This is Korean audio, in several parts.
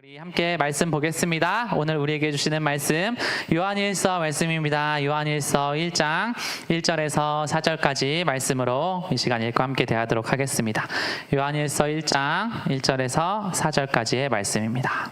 우리 함께 말씀 보겠습니다. 오늘 우리에게 주시는 말씀 요한일서 말씀입니다. 요한일서 1장 1절에서 4절까지 말씀으로 이 시간 읽고 함께 대하도록 하겠습니다. 요한일서 1장 1절에서 4절까지의 말씀입니다.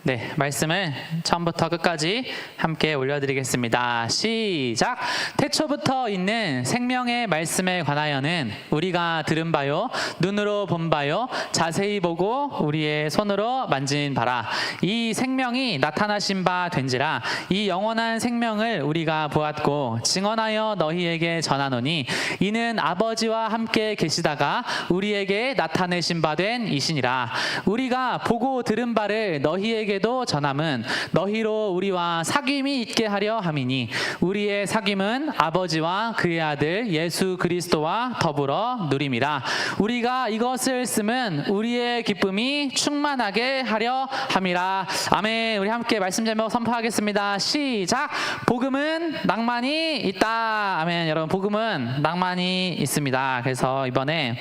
네, 말씀을 처음부터 끝까지 함께 올려드리겠습니다. 시작! 태초부터 있는 생명의 말씀에 관하여는 우리가 들은 바요, 눈으로 본 바요, 자세히 보고 우리의 손으로 만진 바라. 이 생명이 나타나신 바 된지라. 이 영원한 생명을 우리가 보았고 증언하여 너희에게 전하노니 이는 아버지와 함께 계시다가 우리에게 나타내신 바 된 이시니라. 우리가 보고 들은 바를 너희에게 도 전함은 너희로 우리와 사귐이 있게 하려 함이니 우리의 사귐은 아버지와 그의 아들 예수 그리스도와 더불어 누림이라. 우리가 이것을 쓰면 우리의 기쁨이 충만하게 하려 함이라. 아멘. 우리 함께 말씀 제목 선포하겠습니다. 시작! 복음은 낭만이 있다. 아멘. 여러분, 복음은 낭만이 있습니다. 그래서 이번에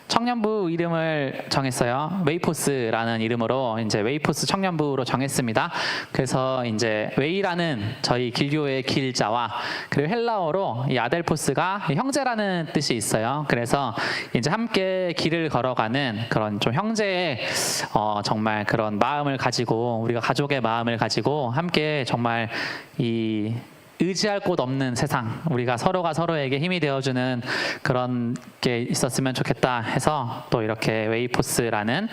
청년부 이름을 정했어요. 웨이포스라는 이름으로 이제 웨이포스 청년부로 정했습니다. 그래서 이제 웨이라는 저희 길교의 길자와 그리고 헬라어로 이 아델포스가 형제라는 뜻이 있어요. 그래서 이제 함께 길을 걸어가는 그런 좀 형제의 정말 그런 마음을 가지고 우리가 가족의 마음을 가지고 함께 정말 이 의지할 곳 없는 세상, 우리가 서로가 서로에게 힘이 되어주는 그런 게 있었으면 좋겠다 해서 또 이렇게 웨이포스라는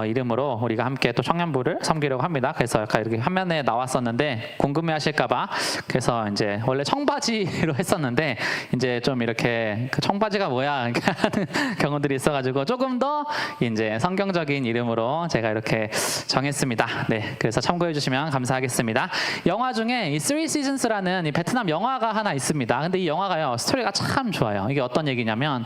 이름으로 우리가 함께 또 청년부를 섬기려고 합니다. 그래서 약간 이렇게 화면에 나왔었는데 궁금해하실까봐 그래서 이제 원래 청바지로 했었는데 이제 좀 이렇게 그 청바지가 뭐야 이렇게 하는 경우들이 있어가지고 조금 더 이제 성경적인 이름으로 제가 이렇게 정했습니다. 네, 그래서 참고해 주시면 감사하겠습니다. 영화 중에 이 Three Seasons라는 이 베트남 영화가 하나 있습니다. 근데 이 영화가요, 스토리가 참 좋아요. 이게 어떤 얘기냐면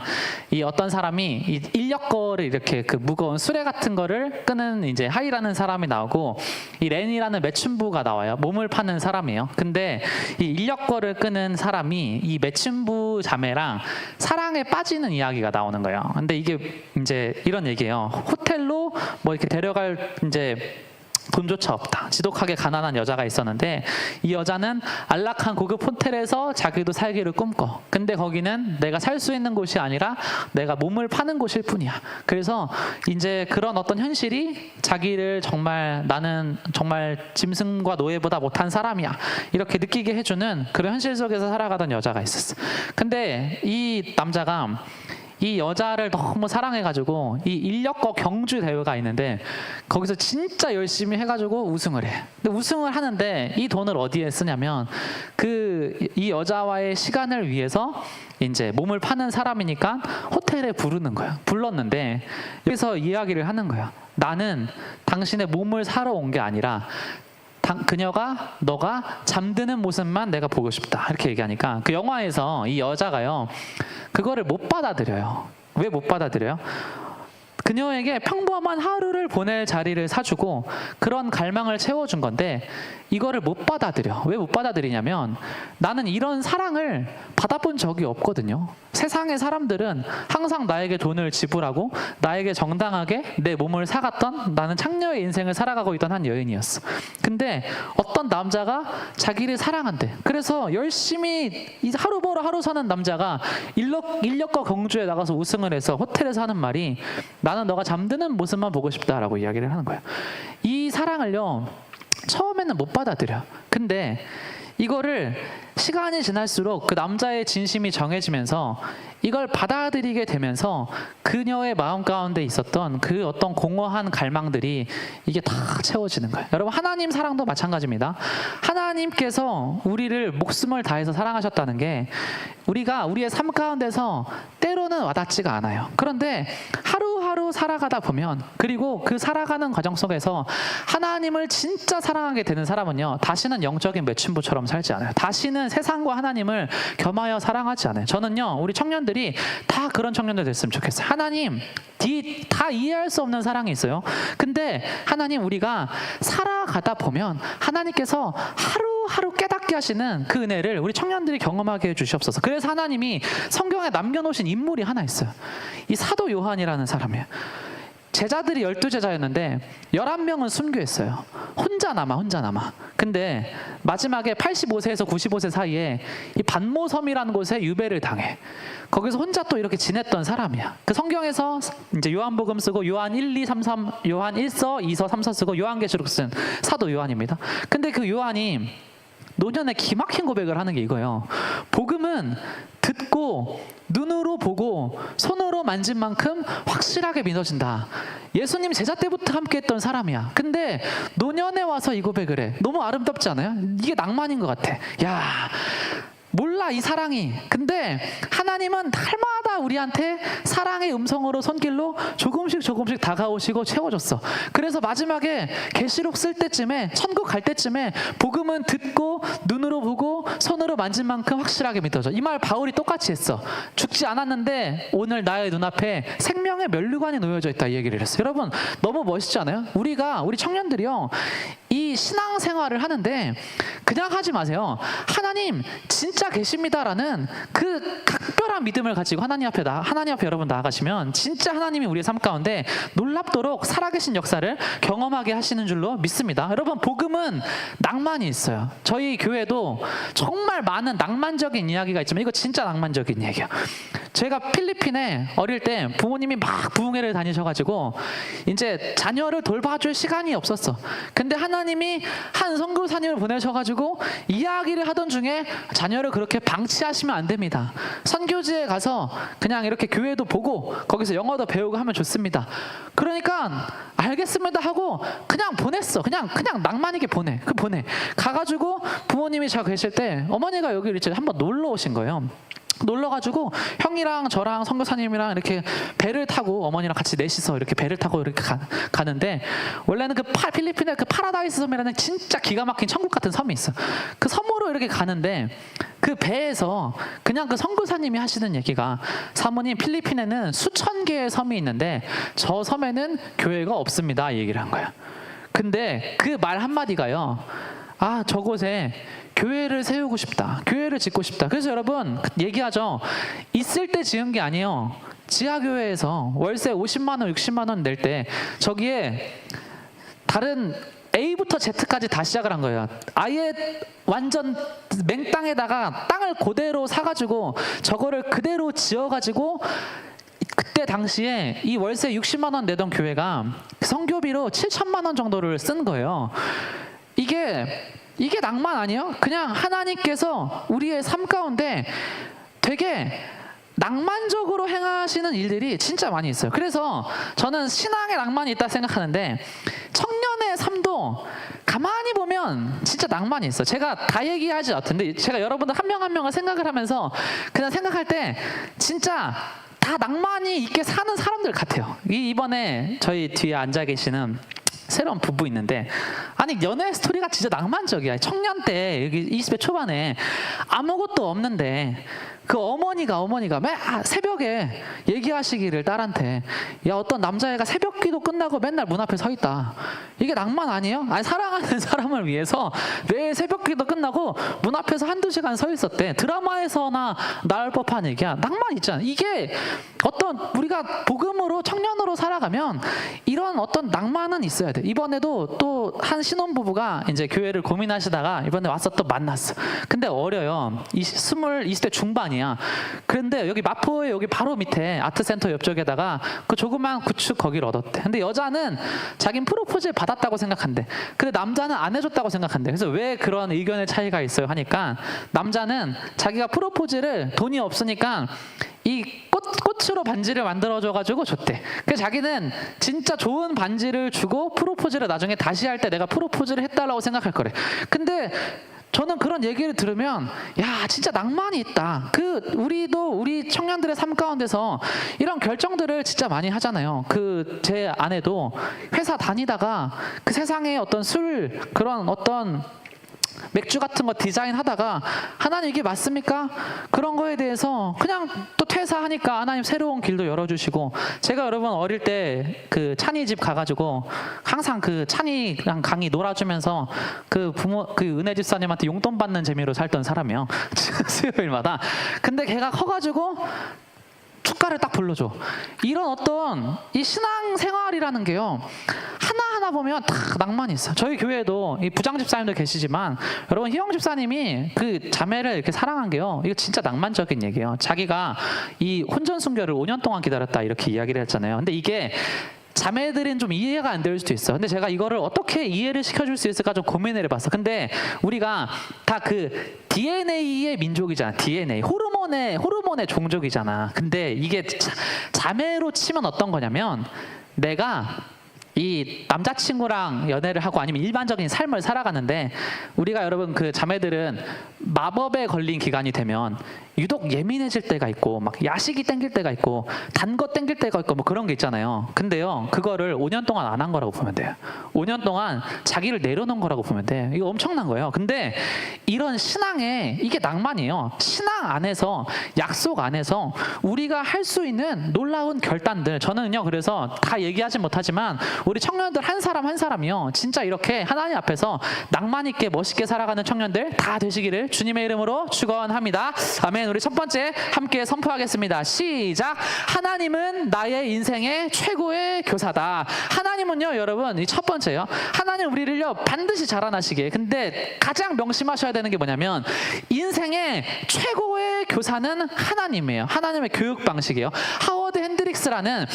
이 어떤 사람이 이 인력거를 이렇게 그 무거운 수레 같은 거를 끄는 이제 하이라는 사람이 나오고 이 렌이라는 매춘부가 나와요. 몸을 파는 사람이에요. 근데 이 인력거를 끄는 사람이 이 매춘부 자매랑 사랑에 빠지는 이야기가 나오는 거예요. 근데 이게 이제 이런 얘기예요. 호텔로 뭐 이렇게 데려갈 이제 돈조차 없다. 지독하게 가난한 여자가 있었는데 이 여자는 안락한 고급 호텔에서 자기도 살기를 꿈꿔. 근데 거기는 내가 살 수 있는 곳이 아니라 내가 몸을 파는 곳일 뿐이야. 그래서 이제 그런 어떤 현실이 자기를 정말 나는 정말 짐승과 노예보다 못한 사람이야 이렇게 느끼게 해주는 그런 현실 속에서 살아가던 여자가 있었어. 근데 이 남자가 이 여자를 너무 사랑해가지고 이 인력거 경주 대회가 있는데 거기서 진짜 열심히 해가지고 우승을 해. 근데 우승을 하는데 이 돈을 어디에 쓰냐면 이 여자와의 시간을 위해서 이제 몸을 파는 사람이니까 호텔에 부르는 거야. 불렀는데 여기서 이야기를 하는 거야. 나는 당신의 몸을 사러 온 게 아니라 그녀가 너가 잠드는 모습만 내가 보고 싶다 이렇게 얘기하니까 그 영화에서 이 여자가요 그거를 못 받아들여요. 왜 못 받아들여요? 그녀에게 평범한 하루를 보낼 자리를 사주고 그런 갈망을 채워준 건데 이거를 못 받아들여. 왜 못 받아들이냐면 나는 이런 사랑을 받아본 적이 없거든요. 세상의 사람들은 항상 나에게 돈을 지불하고 나에게 정당하게 내 몸을 사갔던 나는 창녀의 인생을 살아가고 있던 한 여인이었어. 근데 어떤 남자가 자기를 사랑한대. 그래서 열심히 하루 벌어 하루 사는 남자가 인력거 경주에 나가서 우승을 해서 호텔에서 하는 말이 나는 너가 잠드는 모습만 보고 싶다라고 이야기를 하는 거예요. 이 사랑을요 처음에는 못 받아들여. 근데 이거를 시간이 지날수록 그 남자의 진심이 정해지면서 이걸 받아들이게 되면서 그녀의 마음 가운데 있었던 그 어떤 공허한 갈망들이 이게 다 채워지는 거예요. 여러분, 하나님 사랑도 마찬가지입니다. 하나님께서 우리를 목숨을 다해서 사랑하셨다는 게 우리가 우리의 삶 가운데서 때로는 와닿지가 않아요. 그런데 하루하루 살아가다 보면, 그리고 그 살아가는 과정 속에서 하나님을 진짜 사랑하게 되는 사람은요, 다시는 영적인 매춘부처럼 살지 않아요. 다시는 세상과 하나님을 겸하여 사랑하지 않아요. 저는요, 우리 청년들이 다 그런 청년들 됐으면 좋겠어요. 하나님 다 이해할 수 없는 사랑이 있어요. 근데 하나님, 우리가 살아가다 보면 하나님께서 하루하루 깨닫게 하시는 그 은혜를 우리 청년들이 경험하게 해주시옵소서. 그래서 하나님이 성경에 남겨놓으신 인물이 하나 있어요. 이 사도 요한이라는 사람이에요. 제자들이 12제자였는데 11명은 순교했어요. 혼자 남아. 근데 마지막에 85세에서 95세 사이에 이 반모섬이라는 곳에 유배를 당해. 거기서 혼자 또 이렇게 지냈던 사람이야. 그 성경에서 이제 요한복음 쓰고 요한 1, 2, 3, 3, 요한 1서, 2서, 3서 쓰고 요한계시록 쓴 사도 요한입니다. 근데 그 요한이 노년에 기막힌 고백을 하는 게 이거예요. 복음은 듣고 눈으로 보고 손으로 만진 만큼 확실하게 믿어진다. 예수님 제자 때부터 함께했던 사람이야. 근데 노년에 와서 이 고백을 해. 너무 아름답지 않아요? 이게 낭만인 것 같아. 야, 몰라 이 사랑이. 근데 하나님은 날마다 우리한테 사랑의 음성으로 손길로 조금씩 다가오시고 채워줬어. 그래서 마지막에 계시록 쓸 때쯤에, 천국 갈 때쯤에 복음은 듣고 눈으로 보고 손으로 만진 만큼 확실하게 믿어져. 이 말 바울이 똑같이 했어. 죽지 않았는데 오늘 나의 눈앞에 생명의 면류관이 놓여져 있다, 이 얘기를 했어. 여러분 너무 멋있지 않아요? 우리 청년들이요, 이 신앙생활을 하는데 그냥 하지 마세요. 하나님 진짜 계십니다라는 그 각별한 믿음을 가지고 하나님 앞에 여러분 나아가시면 진짜 하나님이 우리의 삶 가운데 놀랍도록 살아계신 역사를 경험하게 하시는 줄로 믿습니다. 여러분, 복음은 낭만이 있어요. 저희 교회도 정말 많은 낭만적인 이야기가 있지만 이거 진짜 낭만적인 얘기예요. 제가 필리핀에 어릴 때 부모님이 막 부흥회를 다니셔가지고 이제 자녀를 돌봐줄 시간이 없었어. 근데 하나님이 한 선교사님을 보내셔가지고 이야기를 하던 중에 자녀를 그렇게 방치하시면 안 됩니다. 선교지에 가서 그냥 이렇게 교회도 보고 거기서 영어도 배우고 하면 좋습니다. 그러니까 알겠습니다 하고 그냥 보냈어. 그냥 낭만 있게 보내. 가가지고 부모님이 저 계실 때 어머니가 여기 이제 한번 놀러 오신 거예요. 놀러가지고 형이랑 저랑 선교사님이랑 이렇게 배를 타고, 어머니랑 같이 넷이서 이렇게 배를 타고 이렇게 가는데, 원래는 필리핀에 그 파라다이스 섬이라는 진짜 기가 막힌 천국 같은 섬이 있어. 그 섬으로 이렇게 가는데 그 배에서 그냥 그 선교사님이 하시는 얘기가, 사모님 필리핀에는 수천 개의 섬이 있는데 저 섬에는 교회가 없습니다, 이 얘기를 한 거야. 근데 그 말 한마디가요, 아, 저곳에 교회를 세우고 싶다, 교회를 짓고 싶다. 그래서 여러분 얘기하죠. 있을 때 지은 게 아니에요. 지하교회에서 월세 50만 원, 60만 원 낼 때 저기에 다른 A부터 Z까지 다 시작을 한 거예요. 아예 완전 맹땅에다가 땅을 그대로 사가지고 저거를 그대로 지어가지고, 그때 당시에 이 월세 60만 원 내던 교회가 성교비로 7천만 원 정도를 쓴 거예요. 이게 낭만 아니에요? 그냥 하나님께서 우리의 삶 가운데 되게 낭만적으로 행하시는 일들이 진짜 많이 있어요. 그래서 저는 신앙에 낭만이 있다 생각하는데 청년의 삶도 가만히 보면 진짜 낭만이 있어요. 제가 다 얘기하지 않던데 제가 여러분들 한 명 한 명을 생각을 하면서 그냥 생각할 때 진짜 다 낭만이 있게 사는 사람들 같아요. 이번에 저희 뒤에 앉아 계시는 새로운 부부 있는데, 아니 연애 스토리가 진짜 낭만적이야. 청년 때 여기 20대 초반에 아무것도 없는데 그 어머니가 새벽에 얘기하시기를 딸한테, 야, 어떤 남자애가 새벽 기도 끝나고 맨날 문 앞에 서 있다. 이게 낭만 아니에요? 아니, 사랑하는 사람을 위해서 매일 새벽 기도 끝나고 문 앞에서 한두 시간 서 있었대. 드라마에서나 나올 법한 얘기야. 낭만 있잖아. 이게 어떤 우리가 복음으로 청년으로 살아가면 이런 어떤 낭만은 있어야 돼. 이번에도 또 한 신혼부부가 이제 교회를 고민하시다가 이번에 와서 또 만났어. 근데 어려요. 20대 중반이야. 그런데 여기 마포에 여기 바로 밑에 아트센터 옆쪽에다가 그 조그만 구축 거기를 얻었대. 근데 여자는 자긴 프로포즈를 받았다고 생각한대. 근데 남자는 안 해줬다고 생각한대. 그래서 왜 그런 의견의 차이가 있어요 하니까, 남자는 자기가 프로포즈를 돈이 없으니까 이 꽃으로 반지를 만들어줘가지고 줬대. 그래서 자기는 진짜 좋은 반지를 주고 프로포즈를 나중에 다시 할 때 내가 프로포즈를 해달라고 생각할 거래. 근데 저는 그런 얘기를 들으면 야 진짜 낭만이 있다. 우리 청년들의 삶 가운데서 이런 결정들을 진짜 많이 하잖아요. 제 아내도 회사 다니다가 그 세상에 어떤 그런 어떤 맥주 같은 거 디자인하다가 하나님 이게 맞습니까? 그런 거에 대해서 그냥 또 퇴사하니까 하나님 새로운 길도 열어주시고, 제가 여러분 어릴 때 그 찬이 집 가가지고 항상 그 찬이랑 강이 놀아주면서 그 은혜 집사님한테 용돈 받는 재미로 살던 사람이요. 수요일마다. 근데 걔가 커가지고 축가를 딱 불러줘. 이런 어떤 이 신앙생활이라는 게요, 하나하나 보면 다 낭만이 있어요. 저희 교회에도 이 부장 집사님도 계시지만 여러분 희영 집사님이 그 자매를 이렇게 사랑한 게요, 이거 진짜 낭만적인 얘기예요. 자기가 이 혼전 순결을 5년 동안 기다렸다 이렇게 이야기를 했잖아요. 근데 이게 자매들은 좀 이해가 안 될 수도 있어. 근데 제가 이거를 어떻게 이해를 시켜줄 수 있을까 좀 고민을 해봤어. 근데 우리가 다 그 DNA의 민족이잖아. DNA 호르몬의 종족이잖아. 근데 이게 자매로 치면 어떤 거냐면, 내가 이 남자친구랑 연애를 하고 아니면 일반적인 삶을 살아가는데, 우리가 여러분 그 자매들은 마법에 걸린 기간이 되면 유독 예민해질 때가 있고 막 야식이 땡길 때가 있고 단 거 땡길 때가 있고 뭐 그런 게 있잖아요. 근데요 그거를 5년 동안 안 한 거라고 보면 돼요. 5년 동안 자기를 내려놓은 거라고 보면 돼. 이거 엄청난 거예요. 근데 이런 신앙에 이게 낭만이에요. 신앙 안에서, 약속 안에서 우리가 할 수 있는 놀라운 결단들, 저는요 그래서 다 얘기하지 못하지만 우리 청년들 한 사람 한 사람이요 진짜 이렇게 하나님 앞에서 낭만 있게 멋있게 살아가는 청년들 다 되시기를 주님의 이름으로 축원합니다. 아멘. 우리 첫 번째 함께 선포하겠습니다. 시작. 하나님은 나의 인생의 최고의 교사다. 하나님은요 여러분, 이 첫 번째요, 하나님 우리를요 반드시 자라나시게. 근데 가장 명심하셔야 되는 게 뭐냐면, 인생의 최고의 교사는 하나님이에요. 하나님의 교육 방식이에요. 하워드 핸드릭스라는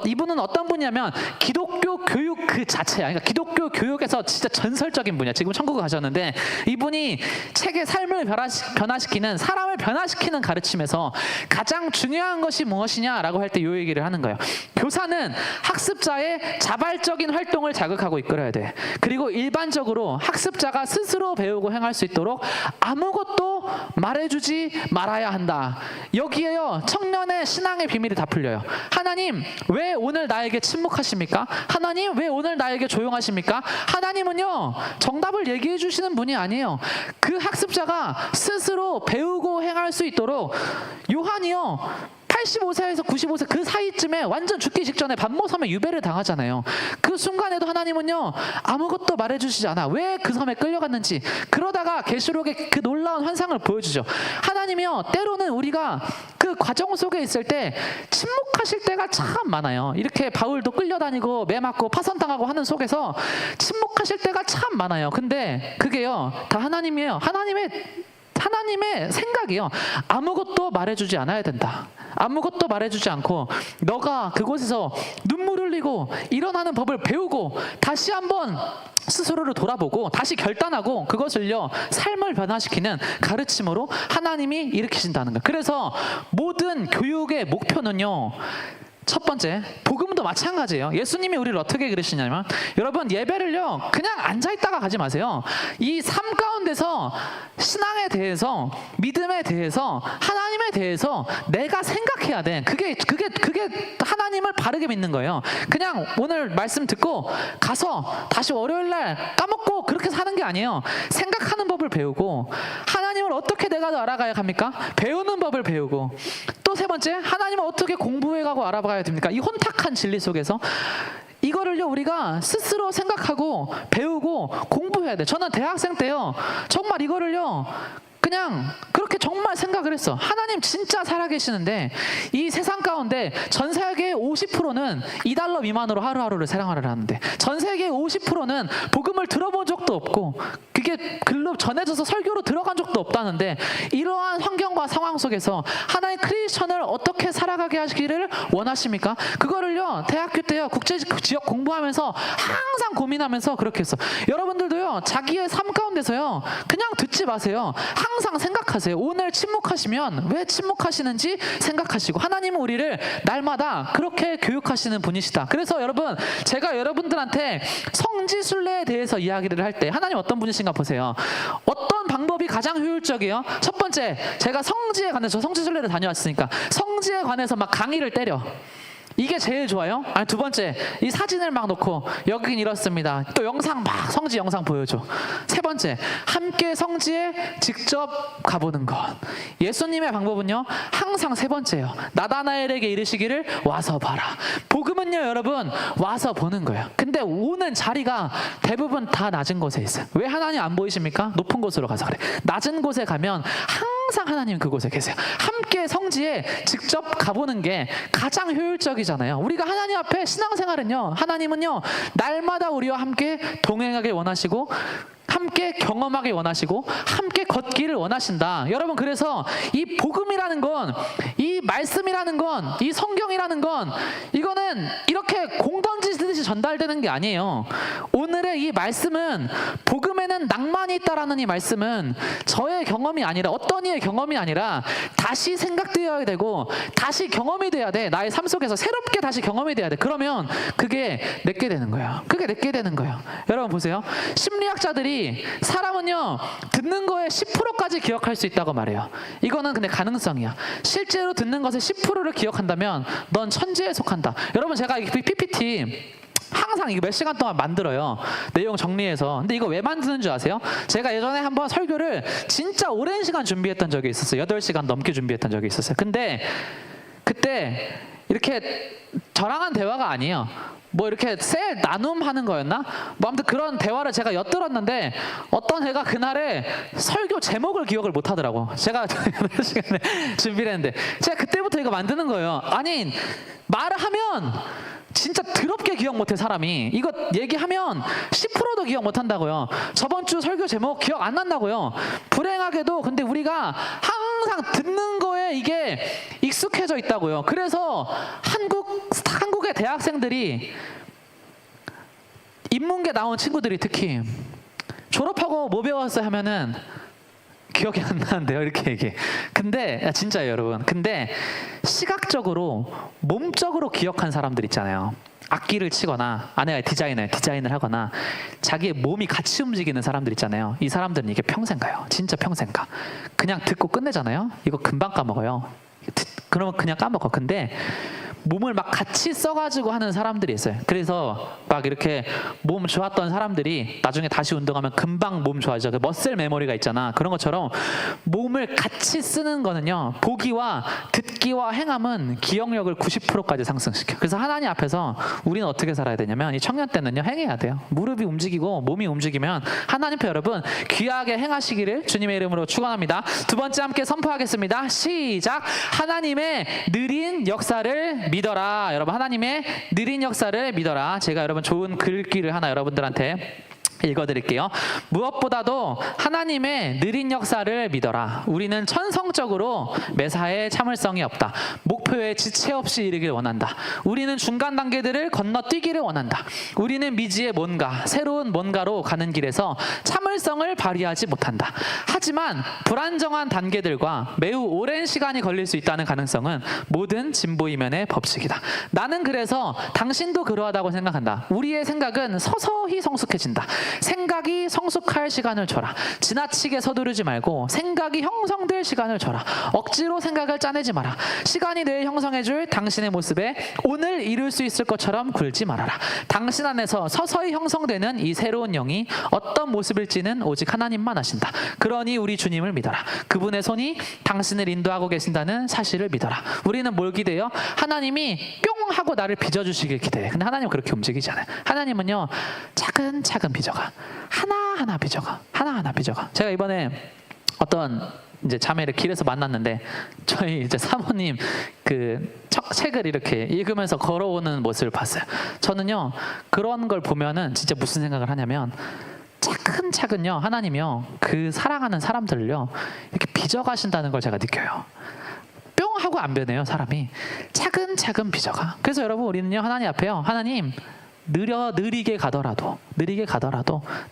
이분은 어떤 분이냐면 기독교 교육 그 자체야. 그러니까 기독교 교육에서 진짜 전설적인 분이야. 지금 천국에 가셨는데, 이분이 책의 삶을 변화시키는, 사람을 변화시키는 가르침에서 가장 중요한 것이 무엇이냐라고 할 때 이 얘기를 하는 거예요. 교사는 학습자의 자발적인 활동을 자극하고 이끌어야 돼. 그리고 일반적으로 학습자가 스스로 배우고 행할 수 있도록 아무것도 말해주지 말아야 한다. 여기에요 청년의 신앙의 비밀이 다 풀려요. 하나님 왜 오늘 나에게 침묵하십니까? 하나님 왜 오늘 나에게 조용하십니까? 하나님은요 정답을 얘기해 주시는 분이 아니에요. 그 학습자가 스스로 배우고 행할 수 있도록, 요한이요 85세에서 95세 그 사이쯤에 완전 죽기 직전에 반모섬에 유배를 당하잖아요. 그 순간에도 하나님은요 아무것도 말해주시지 않아. 왜 그 섬에 끌려갔는지. 그러다가 계시록의 그 놀라운 환상을 보여주죠. 하나님이요 때로는 우리가 그 과정 속에 있을 때 침묵하실 때가 참 많아요. 이렇게 바울도 끌려다니고 매 맞고 파선당하고 하는 속에서 침묵하실 때가 참 많아요. 근데 그게요 다 하나님이에요. 하나님의 생각이요. 아무것도 말해주지 않아야 된다. 아무것도 말해주지 않고 너가 그곳에서 눈물 흘리고 일어나는 법을 배우고 다시 한번 스스로를 돌아보고 다시 결단하고 그것을요 삶을 변화시키는 가르침으로 하나님이 일으키신다는 거예요. 그래서 모든 교육의 목표는요, 첫 번째, 복음도 마찬가지예요. 예수님이 우리를 어떻게 그러시냐면, 여러분 예배를요 그냥 앉아있다가 가지 마세요. 이 삶 가운데서 신앙에 대해서, 믿음에 대해서, 하나님에 대해서 내가 생각해야 돼. 그게 하나님을 바르게 믿는 거예요. 그냥 오늘 말씀 듣고 가서 다시 월요일날 까먹고 그렇게 사는 게 아니에요. 생각하는 법을 배우고, 하나님을 어떻게 내가 더 알아가야 합니까? 배우는 법을 배우고, 또 세 번째, 하나님을 어떻게 공부해가고 알아가야 됩니까? 이 혼탁한 진리 속에서 이거를요 우리가 스스로 생각하고 배우고 공부해야 돼. 저는 대학생 때요 정말 이거를요 그냥 그렇게 정말 생각을 했어. 하나님 진짜 살아계시는데 이 세상 가운데 전 세계의 50%는 $2 미만으로 하루하루를 생활을 하는데, 전 세계의 50%는 복음을 들어본 적도 없고 그게 글로 전해져서 설교로 들어간 적도 없다는데, 이러한 환경과 상황 속에서 하나의 크리스천을 어떻게 살아가게 하시기를 원하십니까? 그거를요 대학교 때요 국제 지역 공부하면서 항상 고민하면서 그렇게 했어. 여러분들도요 자기의 삶 가운데서요 그냥 듣지 마세요. 항상 생각하세요. 오늘 침묵하시면 왜 침묵하시는지 생각하시고, 하나님은 우리를 날마다 그렇게 교육하시는 분이시다. 그래서 여러분, 제가 여러분들한테 성지순례에 대해서 이야기를 할 때 하나님 어떤 분이신가 보세요. 어떤 방법이 가장 효율적이에요? 첫 번째, 제가 성지에 관해서, 성지순례를 다녀왔으니까 성지에 관해서 막 강의를 때려. 이게 제일 좋아요? 아니, 두 번째, 이 사진을 막 놓고 여긴 이렇습니다. 또 영상 막 성지 영상 보여줘. 세 번째, 함께 성지에 직접 가보는 것. 예수님의 방법은요, 항상 세 번째예요. 나다나엘에게 이르시기를 와서 봐라. 복음은요, 여러분, 와서 보는 거예요. 근데 오는 자리가 대부분 다 낮은 곳에 있어요. 왜 하나님 안 보이십니까? 높은 곳으로 가서 그래. 낮은 곳에 가면 항상 하나님 그곳에 계세요. 함께 성지에 직접 가보는 게 가장 효율적이잖아요. 우리가 하나님 앞에 신앙생활은요, 하나님은요, 날마다 우리와 함께 동행하길 원하시고, 함께 경험하길 원하시고, 함께 걷기를 원하신다. 여러분, 그래서 이 복음이라는 건, 이 말씀이라는 건, 이 성경이라는 건, 이거는 이렇게 공 던지듯이 전달되는 게 아니에요. 오늘의 이 말씀은, 복음에는 낭만이 있다라는 이 말씀은 저의 경험이 아니라, 어떤 이의 경험이 아니라 다시 생각되어야 되고 다시 경험이 돼야 돼. 나의 삶 속에서 새롭게 다시 경험이 돼야 돼. 그러면 그게 내게 되는 거예요. 그게 내게 되는 거예요. 여러분 보세요. 심리학자들이 사람은요, 듣는 거에 10%까지 기억할 수 있다고 말해요. 이거는 근데 가능성이야. 실제로 듣는 것의 10%를 기억한다면 넌 천재에 속한다. 여러분, 제가 이 PPT 항상 이거 몇 시간 동안 만들어요. 내용 정리해서. 근데 이거 왜 만드는 줄 아세요? 제가 예전에 한번 설교를 진짜 오랜 시간 준비했던 적이 있었어요. 8시간 넘게 준비했던 적이 있었어요. 근데 그때 이렇게 저랑 한 대화가 아니에요. 뭐 이렇게 셀 나눔하는 거였나? 뭐 아무튼 그런 대화를 제가 엿들었는데, 어떤 애가 그날에 설교 제목을 기억을 못 하더라고. 제가 8시간에 준비를 했는데, 제가 그때부터 이거 만드는 거예요. 아니, 말을 하면 진짜 더럽게 기억 못해, 사람이. 이거 얘기하면 10%도 기억 못한다고요. 저번 주 설교 제목 기억 안 난다고요. 불행하게도. 근데 우리가 항상 듣는 거에 이게 익숙해져 있다고요. 그래서 한국의 대학생들이, 인문계 나온 친구들이 특히 졸업하고 뭐 배웠어요 하면은 기억이 안 나는데요, 이렇게 얘기해. 근데 진짜예요, 여러분. 근데 시각적으로, 몸적으로 기억한 사람들 있잖아요. 악기를 치거나, 아내가 디자인을 하거나, 자기의 몸이 같이 움직이는 사람들 있잖아요. 이 사람들은 이게 평생 가요. 진짜 평생 가. 그냥 듣고 끝내잖아요. 이거 금방 까먹어요. 그러면 그냥 까먹어. 근데 몸을 막 같이 써가지고 하는 사람들이 있어요. 그래서 막 이렇게 몸 좋았던 사람들이 나중에 다시 운동하면 금방 몸 좋아져. 머슬 메모리가 있잖아. 그런 것처럼 몸을 같이 쓰는 거는요, 보기와 듣기와 행함은 기억력을 90%까지 상승시켜. 그래서 하나님 앞에서 우리는 어떻게 살아야 되냐면, 이 청년 때는요, 행해야 돼요. 무릎이 움직이고 몸이 움직이면 하나님 앞에 여러분 귀하게 행하시기를 주님의 이름으로 축원합니다. 두 번째 함께 선포하겠습니다. 시작. 하나님의 느린 역사를 믿어라. 여러분, 하나님의 느린 역사를 믿어라. 제가 여러분 좋은 글귀를 하나 여러분들한테 읽어드릴게요. 무엇보다도 하나님의 느린 역사를 믿어라. 우리는 천성적으로 매사에 참을성이 없다. 목표에 지체 없이 이르길 원한다. 우리는 중간 단계들을 건너뛰기를 원한다. 우리는 미지의 뭔가, 새로운 뭔가로 가는 길에서 참을성을 발휘하지 못한다. 하지만 불안정한 단계들과 매우 오랜 시간이 걸릴 수 있다는 가능성은 모든 진보 이면의 법칙이다. 나는 그래서 당신도 그러하다고 생각한다. 우리의 생각은 서서히 성숙해진다. 생각이 성숙할 시간을 줘라. 지나치게 서두르지 말고 생각이 형성될 시간을 줘라. 억지로 생각을 짜내지 마라. 시간이 내일 형성해줄 당신의 모습에 오늘 이룰 수 있을 것처럼 굴지 말아라. 당신 안에서 서서히 형성되는 이 새로운 영이 어떤 모습일지는 오직 하나님만 아신다. 그러니 우리 주님을 믿어라. 그분의 손이 당신을 인도하고 계신다는 사실을 믿어라. 우리는 뭘 기대해요? 하나님이 뿅 하고 나를 빚어주시길 기대해. 근데 하나님은 그렇게 움직이지 않아요. 하나님은요, 차근차근 빚어가. 하나하나 빚어가. 하나하나 빚어가. 제가 이번에 어떤 이제 자매를 길에서 만났는데, 저희 이제 사모님 그 책을 이렇게 읽으면서 걸어오는 모습을 봤어요. 저는요, 그런 걸 보면은 진짜 무슨 생각을 하냐면, 차근차근요, 하나님이요, 그 사랑하는 사람들을요, 이렇게 빚어가신다는 걸 제가 느껴요. 뿅 하고 안 변해요, 사람이. 차근차근 빚어가. 그래서 여러분, 우리는요, 하나님 앞에요, 하나님, 느리게 가더라도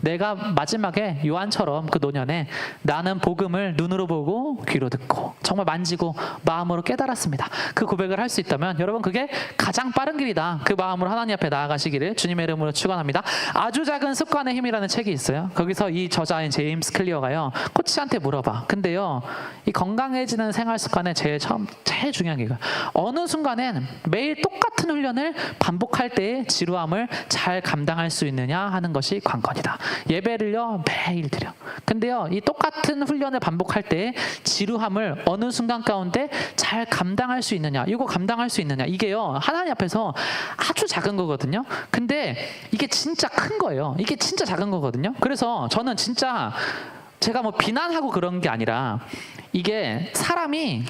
내가 마지막에 요한처럼 그 노년에 나는 복음을 눈으로 보고 귀로 듣고 정말 만지고 마음으로 깨달았습니다. 그 고백을 할 수 있다면 여러분 그게 가장 빠른 길이다. 그 마음으로 하나님 앞에 나아가시기를 주님의 이름으로 축원합니다. 아주 작은 습관의 힘이라는 책이 있어요. 거기서 이 저자인 제임스 클리어가요, 코치한테 물어봐. 근데요, 이 건강해지는 생활 습관의 제일 중요한 게 어느 순간엔 매일 똑같은 훈련을 반복할 때의 지루함을 잘 감당할 수 있느냐 하는 것이 관건이다. 예배를요 매일 드려. 근데요, 이 똑같은 훈련을 반복할 때의 지루함을 어느 순간 가운데 잘 감당할 수 있느냐, 이거 감당할 수 있느냐, 이게요 하나님 앞에서 아주 작은 거거든요. 근데 이게 진짜 큰 거예요. 이게 진짜 작은 거거든요. 그래서 저는 진짜 제가 뭐 비난하고 그런 게 아니라, 이게 사람이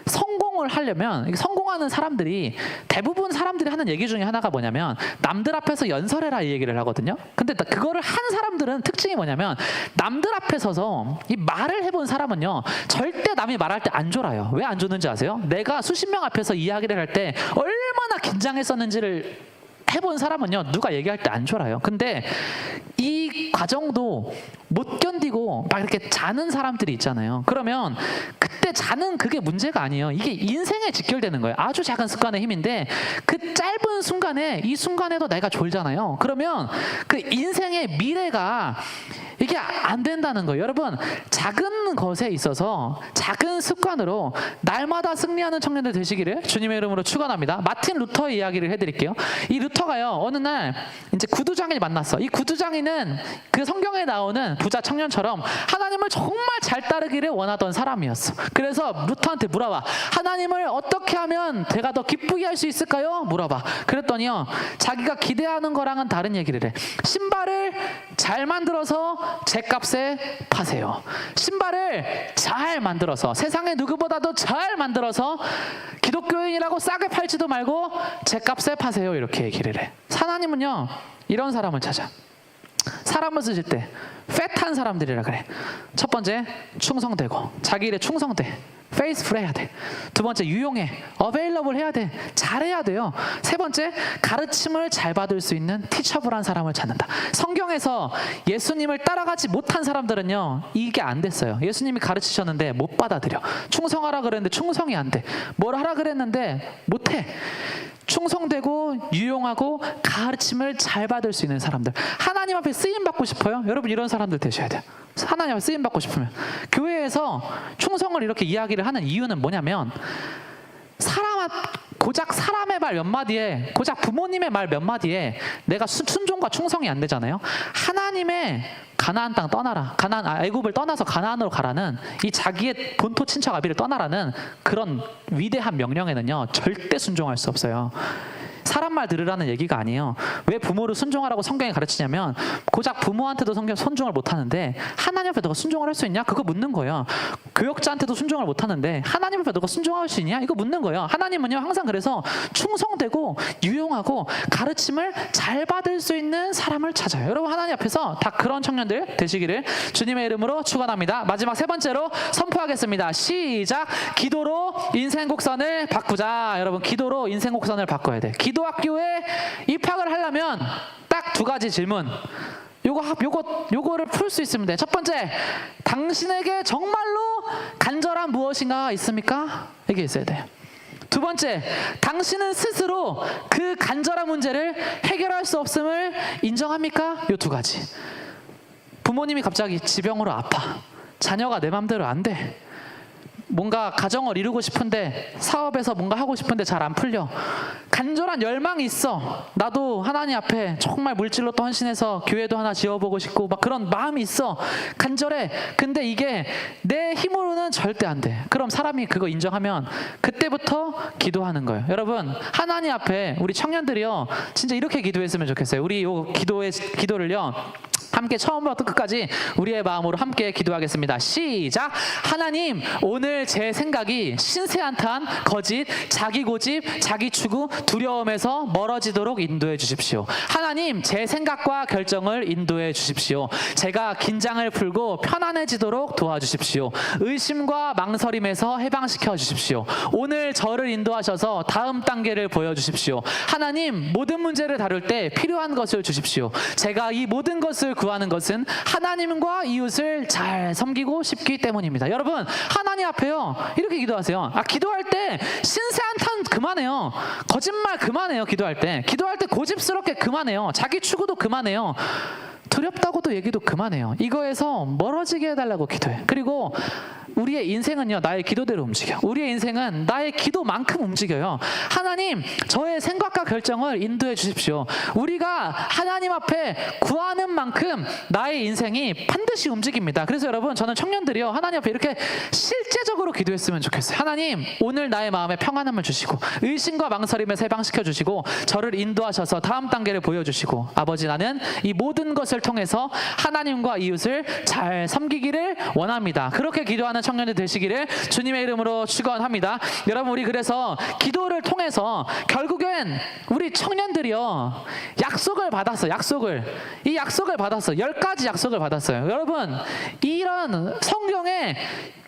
성공을 하려면, 성공하는 사람들이 대부분 사람들이 하는 얘기 중에 하나가 뭐냐면 남들 앞에서 연설해라 이 얘기를 하거든요. 근데 그거를 한 사람들은 특징이 뭐냐면 남들 앞에 서서 이 말을 해본 사람은요 절대 남이 말할 때 안 졸아요. 왜 안 졸는지 아세요? 내가 수십 명 앞에서 이야기를 할 때 얼마나 긴장했었는지를 해본 사람은요 누가 얘기할 때 안 졸아요. 근데 이 과정도 못 견디고 막 이렇게 자는 사람들이 있잖아요. 그러면 그때 자는 그게 문제가 아니에요. 이게 인생에 직결되는 거예요. 아주 작은 습관의 힘인데 그 짧은 순간에, 이 순간에도 내가 졸잖아요. 그러면 그 인생의 미래가 이게 안 된다는 거예요. 여러분, 작은 것에 있어서 작은 습관으로 날마다 승리하는 청년들 되시기를 주님의 이름으로 축원합니다. 마틴 루터의 이야기를 해드릴게요. 이 루터가요 어느 날 이제 구두장인을 만났어. 이 구두장인은 그 성경에 나오는 부자 청년처럼 하나님을 정말 잘 따르기를 원하던 사람이었어. 그래서 루터한테 물어봐. 하나님을 어떻게 하면 내가 더 기쁘게 할 수 있을까요? 물어봐. 그랬더니요 자기가 기대하는 거랑은 다른 얘기를 해. 신발을 잘 만들어서 죗값에 파세요. 신발을 잘 만들어서, 세상에 누구보다도 잘 만들어서 기독교인이라고 싸게 팔지도 말고 죗값에 파세요. 이렇게 얘기를 해. 하나님은요 이런 사람을 찾아. 사람을 쓰실 때 팻한 사람들이라 그래. 첫 번째, 충성되고 자기 일에 충성돼. 페이스풀 해야 돼. 두 번째, 유용해. 어베일러블 해야 돼. 잘해야 돼요. 세 번째, 가르침을 잘 받을 수 있는 티처블한 사람을 찾는다. 성경에서 예수님을 따라가지 못한 사람들은요 이게 안 됐어요. 예수님이 가르치셨는데 못 받아들여. 충성하라 그랬는데 충성이 안 돼. 뭘 하라 그랬는데 못해. 충성되고 유용하고 가르침을 잘 받을 수 있는 사람들. 하나님 앞에 쓰임 받고 싶어요? 여러분 이런 사람들 되셔야 돼요. 하나님 앞에 쓰임 받고 싶으면. 교회에서 충성을 이렇게 이야기를 하는 이유는 뭐냐면, 고작 사람의 말 몇 마디에, 고작 부모님의 말 몇 마디에 내가 순종과 충성이 안 되잖아요. 하나님의 가나안 땅 떠나라, 애굽을 떠나서 가나안으로 가라는, 이 자기의 본토 친척 아비를 떠나라는 그런 위대한 명령에는요 절대 순종할 수 없어요. 사람 말 들으라는 얘기가 아니에요. 왜 부모를 순종하라고 성경이 가르치냐면, 고작 부모한테도 성경 순종을 못하는데 하나님 앞에 너가 순종을 할 수 있냐? 그거 묻는 거예요. 교역자한테도 순종을 못하는데 하나님 앞에 너가 순종할 수 있냐? 이거 묻는 거예요. 하나님은요 항상 그래서 충성되고 유용하고 가르침을 잘 받을 수 있는 사람을 찾아요. 여러분 하나님 앞에서 다 그런 청년들 되시기를 주님의 이름으로 축원합니다. 마지막 세 번째로 선포하겠습니다. 시작. 기도로 인생 곡선을 바꾸자. 여러분 기도로 인생 곡선을 바꿔야 돼. 기도학교에 입학을 하려면 딱 두 가지 질문. 요거를 풀 수 있으면 돼. 첫 번째, 당신에게 정말로 간절한 무엇인가 있습니까? 이게 있어야 돼요. 두 번째, 당신은 스스로 그 간절한 문제를 해결할 수 없음을 인정합니까? 요 두 가지. 부모님이 갑자기 지병으로 아파. 자녀가 내 맘대로 안 돼. 뭔가 가정을 이루고 싶은데, 사업에서 뭔가 하고 싶은데 잘 안 풀려. 간절한 열망이 있어. 나도 하나님 앞에 정말 물질로 또 헌신해서 교회도 하나 지어보고 싶고 막 그런 마음이 있어. 간절해. 근데 이게 내 힘으로는 절대 안 돼. 그럼 사람이 그거 인정하면 그때부터 기도하는 거예요. 여러분 하나님 앞에 우리 청년들이요 진짜 이렇게 기도했으면 좋겠어요. 우리 요 기도를요, 함께 처음부터 끝까지 우리의 마음으로 함께 기도하겠습니다. 시작. 하나님, 오늘 제 생각이 신세한탄, 거짓, 자기 고집, 자기 추구, 두려움에서 멀어지도록 인도해 주십시오. 하나님, 제 생각과 결정을 인도해 주십시오. 제가 긴장을 풀고 편안해지도록 도와주십시오. 의심과 망설임에서 해방시켜 주십시오. 오늘 저를 인도하셔서 다음 단계를 보여주십시오. 하나님, 모든 문제를 다룰 때 필요한 것을 주십시오. 제가 이 모든 것을 구하는 것은 하나님과 이웃을 잘 섬기고 싶기 때문입니다. 여러분, 하나님 앞에요, 이렇게 기도하세요. 기도할 때 신세한탄 그만해요. 거짓말 그만해요. 기도할 때 고집스럽게 그만해요. 자기 추구도 그만해요. 두렵다고도 얘기도 그만해요. 이거에서 멀어지게 해달라고 기도해. 그리고 우리의 인생은요, 나의 기도대로 움직여. 우리의 인생은 나의 기도만큼 움직여요. 하나님, 저의 생각과 결정을 인도해 주십시오. 우리가 하나님 앞에 구하는 만큼 나의 인생이 반드시 움직입니다. 그래서 여러분, 저는 청년들이요, 하나님 앞에 이렇게 실제적으로 기도했으면 좋겠어요. 하나님, 오늘 나의 마음에 평안함을 주시고 의심과 망설임에서 해방시켜 주시고 저를 인도하셔서 다음 단계를 보여주시고, 아버지, 나는 이 모든 것을 통해서 하나님과 이웃을 잘 섬기기를 원합니다. 그렇게 기도하는 청년들 되시기를 주님의 이름으로 축원합니다. 여러분, 우리 그래서 기도를 통해서 결국엔 우리 청년들이요, 약속을 받았어요. 이 약속을 받았어요. 10가지 약속을 받았어요. 여러분, 이런 성경의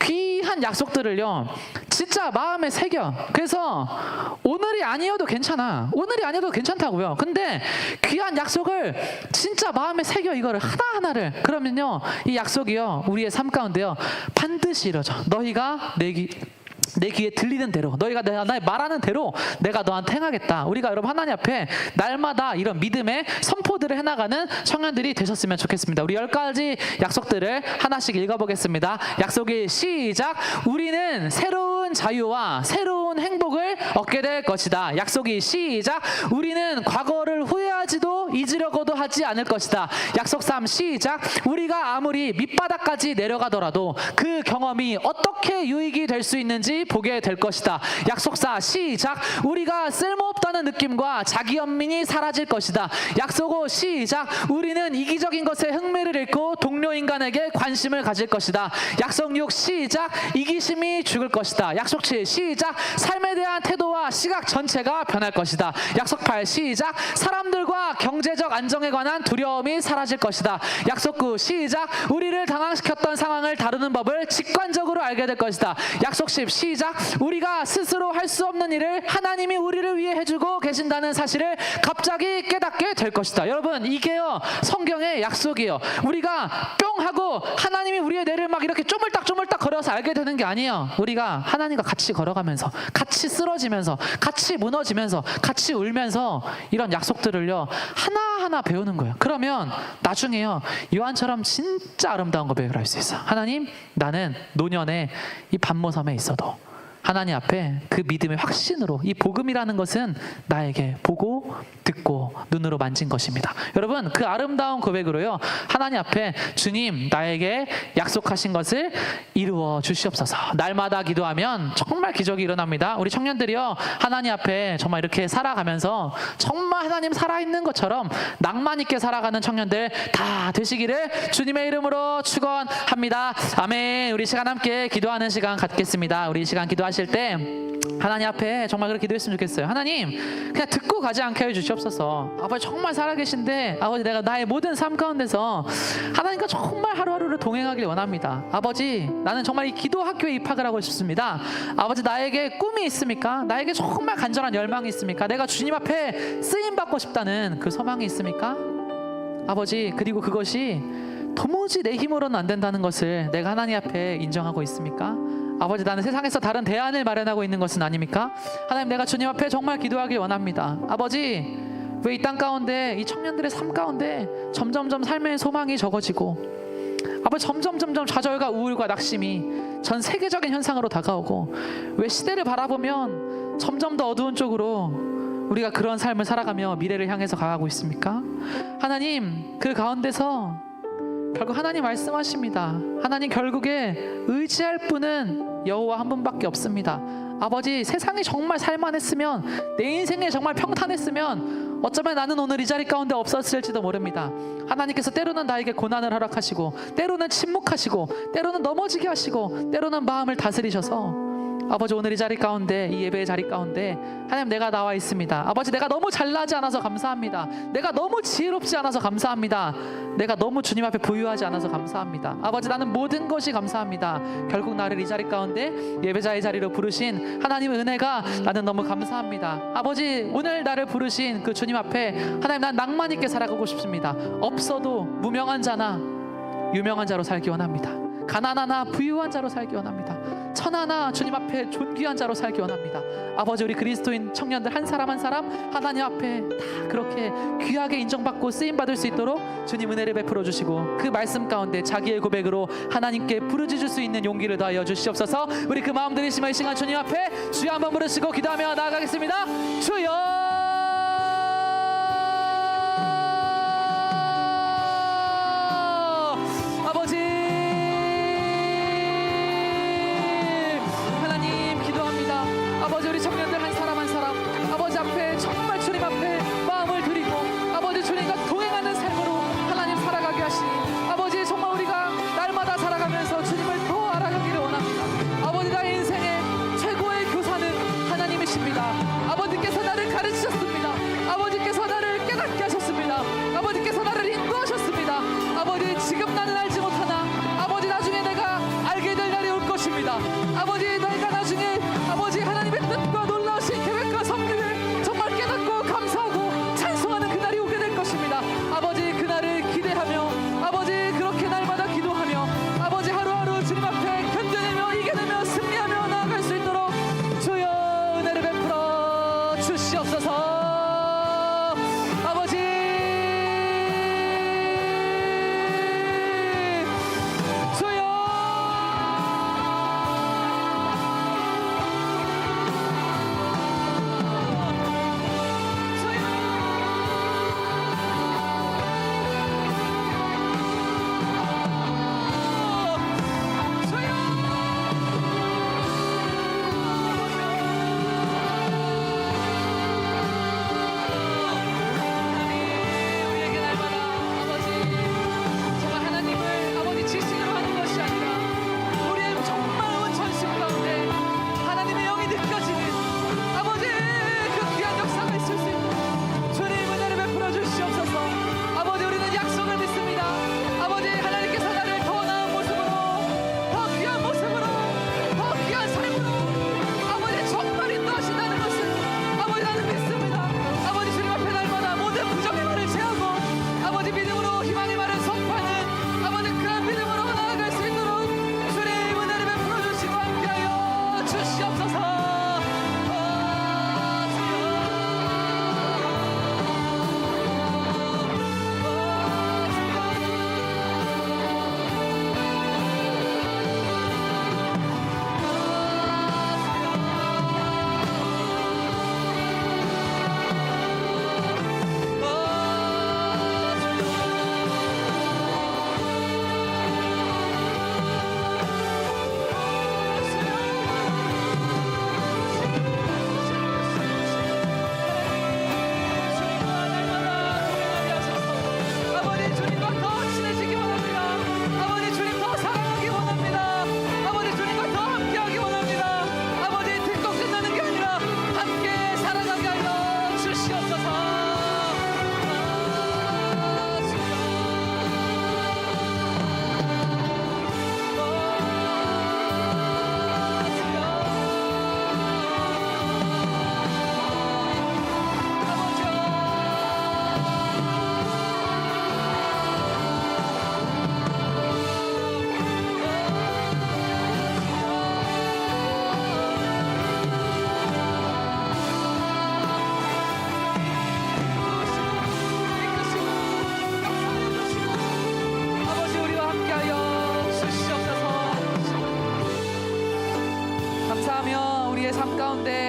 귀한 약속들을요, 진짜 마음에 새겨. 그래서 오늘이 아니어도 괜찮아. 오늘이 아니어도 괜찮다고요. 근데 귀한 약속을 진짜 마음에 새겨, 이거를 하나하나를. 그러면요, 이 약속이요, 우리의 삶 가운데요, 반드시 이루어져. 너희가 내 귀에 들리는 대로, 너희가 나의 말하는 대로 내가 너한테 행하겠다. 우리가 여러분 하나님 앞에 날마다 이런 믿음의 선포들을 해나가는 청년들이 되셨으면 좋겠습니다. 우리 10가지 약속들을 하나씩 읽어보겠습니다. 약속이 시작. 우리는 새로운 자유와 새로운 행복을 얻게 될 것이다. 약속이 시작. 우리는 과거를 후회하지도 잊으려고도 하지 않을 것이다. 약속 3 시작. 우리가 아무리 밑바닥까지 내려가더라도 그 경험이 어떻게 유익이 될 수 있는지 보게 될 것이다. 약속 4 시작. 우리가 쓸모없다는 느낌과 자기 연민이 사라질 것이다. 약속 5 시작. 우리는 이기적인 것에 흥미를 잃고 동료 인간에게 관심을 가질 것이다. 약속 6 시작. 이기심이 죽을 것이다. 약속 7 시작. 삶에 대한 태도와 시각 전체가 변할 것이다. 약속 8 시작. 사람들과 경제적 안정에 관한 두려움이 사라질 것이다. 약속 9 시작. 우리를 당황시켰던 상황을 다루는 법을 직관적으로 알게 될 것이다. 약속 10 시작. 우리가 스스로 할 수 없는 일을 하나님이 우리를 위해 해주고 계신다는 사실을 갑자기 깨닫게 될 것이다. 여러분, 이게요, 성경의 약속이에요. 우리가 뿅 하고 하나님이 우리의 뇌를 막 이렇게 쪼물딱 걸어서 알게 되는 게 아니에요. 우리가 하나님과 같이 걸어가면서, 같이 쓰러지면서, 같이 무너지면서, 같이 울면서 이런 약속들을요, 하나하나 배우는 거예요. 그러면 나중에요, 요한처럼 진짜 아름다운 고백을 할 수 있어. 하나님, 나는 노년에 이 반모섬에 있어도 하나님 앞에 그 믿음의 확신으로, 이 복음이라는 것은 나에게 보고 듣고 눈으로 만진 것입니다. 여러분, 그 아름다운 고백으로요, 하나님 앞에 주님, 나에게 약속하신 것을 이루어 주시옵소서. 날마다 기도하면 정말 기적이 일어납니다. 우리 청년들이요, 하나님 앞에 정말 이렇게 살아가면서 정말 하나님 살아있는 것처럼 낭만 있게 살아가는 청년들 다 되시기를 주님의 이름으로 축원합니다. 아멘. 우리 시간 함께 기도하는 시간 갖겠습니다. 우리 시간 기도하실 때 하나님 앞에 정말 그렇게 기도했으면 좋겠어요. 하나님, 그냥 듣고 가지 않게 해주시옵소서. 아버지, 정말 살아계신데 아버지, 내가 나의 모든 삶 가운데서 하나님과 정말 하루하루를 동행하길 원합니다. 아버지, 나는 정말 이 기도 학교에 입학을 하고 싶습니다. 아버지, 나에게 꿈이 있습니까? 나에게 정말 간절한 열망이 있습니까? 내가 주님 앞에 쓰임받고 싶다는 그 소망이 있습니까? 아버지, 그리고 그것이 도무지 내 힘으로는 안 된다는 것을 내가 하나님 앞에 인정하고 있습니까? 아버지, 나는 세상에서 다른 대안을 마련하고 있는 것은 아닙니까? 하나님, 내가 주님 앞에 정말 기도하길 원합니다. 아버지, 왜 이 땅 가운데, 이 청년들의 삶 가운데 점점점 삶의 소망이 적어지고, 아버지, 점점 좌절과 우울과 낙심이 전 세계적인 현상으로 다가오고, 왜 시대를 바라보면 점점 더 어두운 쪽으로 우리가 그런 삶을 살아가며 미래를 향해서 가고 있습니까? 하나님, 그 가운데서 결국 하나님 말씀하십니다. 하나님, 결국에 의지할 분은 여호와 한 분밖에 없습니다. 아버지, 세상이 정말 살만했으면, 내 인생에 정말 평탄했으면 어쩌면 나는 오늘 이 자리 가운데 없었을지도 모릅니다. 하나님께서 때로는 나에게 고난을 허락하시고, 때로는 침묵하시고, 때로는 넘어지게 하시고, 때로는 마음을 다스리셔서 아버지, 오늘 이 자리 가운데, 이 예배의 자리 가운데 하나님, 내가 나와 있습니다. 아버지, 내가 너무 잘나지 않아서 감사합니다. 내가 너무 지혜롭지 않아서 감사합니다. 내가 너무 주님 앞에 부유하지 않아서 감사합니다. 아버지, 나는 모든 것이 감사합니다. 결국 나를 이 자리 가운데 예배자의 자리로 부르신 하나님의 은혜가 나는 너무 감사합니다. 아버지, 오늘 나를 부르신 그 주님 앞에 하나님, 난 낭만 있게 살아가고 싶습니다. 없어도 무명한 자나 유명한 자로 살기 원합니다. 가난하나 부유한 자로 살기 원합니다. 천하나 주님 앞에 존귀한 자로 살기 원합니다. 아버지, 우리 그리스도인 청년들 한 사람 한 사람 하나님 앞에 다 그렇게 귀하게 인정받고 쓰임받을 수 있도록 주님 은혜를 베풀어 주시고, 그 말씀 가운데 자기의 고백으로 하나님께 부르짖을 수 있는 용기를 더하여 주시옵소서. 우리 그 마음 들이시며 이 시간 주님 앞에 주여 한번 부르시고 기도하며 나아가겠습니다. 주여, 우리 청년들 한 사람 한 사람 아버지 앞에 정말 주님 앞에 마음을 드리고, 아버지 주님과 동행하는 삶으로 하나님 살아가게 하시니, 아버지 정말 우리가 날마다 살아가면서 주님을 더 알아가기를 원합니다. 아버지, 나의 인생의 최고의 교사는 하나님이십니다. 아버지께서 나를 가르치셨습니다. 아버지께서 나를 깨닫게 하셨습니다. 아버지께서 나를 인도하셨습니다. 아버지, 지금 나는 알지 못하나 아버지, 나중에 내가 알게 될 날이 올 것입니다. 아버지, 내가 나중에 아버지 하나님의 뜻과 놀라우신 계획과 섭리를 정말 깨닫고 감사하고 찬송하는 그날이 오게 될 것입니다. 아버지, 그날을 기대하며 아버지 그렇게 날마다 기도하며 아버지 하루하루 주님 앞에 견뎌내며 이겨내며 승리하며 나아갈 수 있도록 주여 은혜를 베풀어 주시옵소서. 아버지, 주여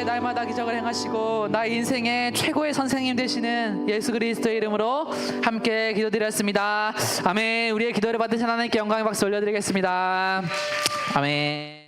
날마다 기적을 행하시고 나의 인생의 최고의 선생님 되시는 예수 그리스도의 이름으로 함께 기도드렸습니다. 아멘. 우리의 기도를 받으신 하나님께 영광의 박수 올려드리겠습니다. 아멘.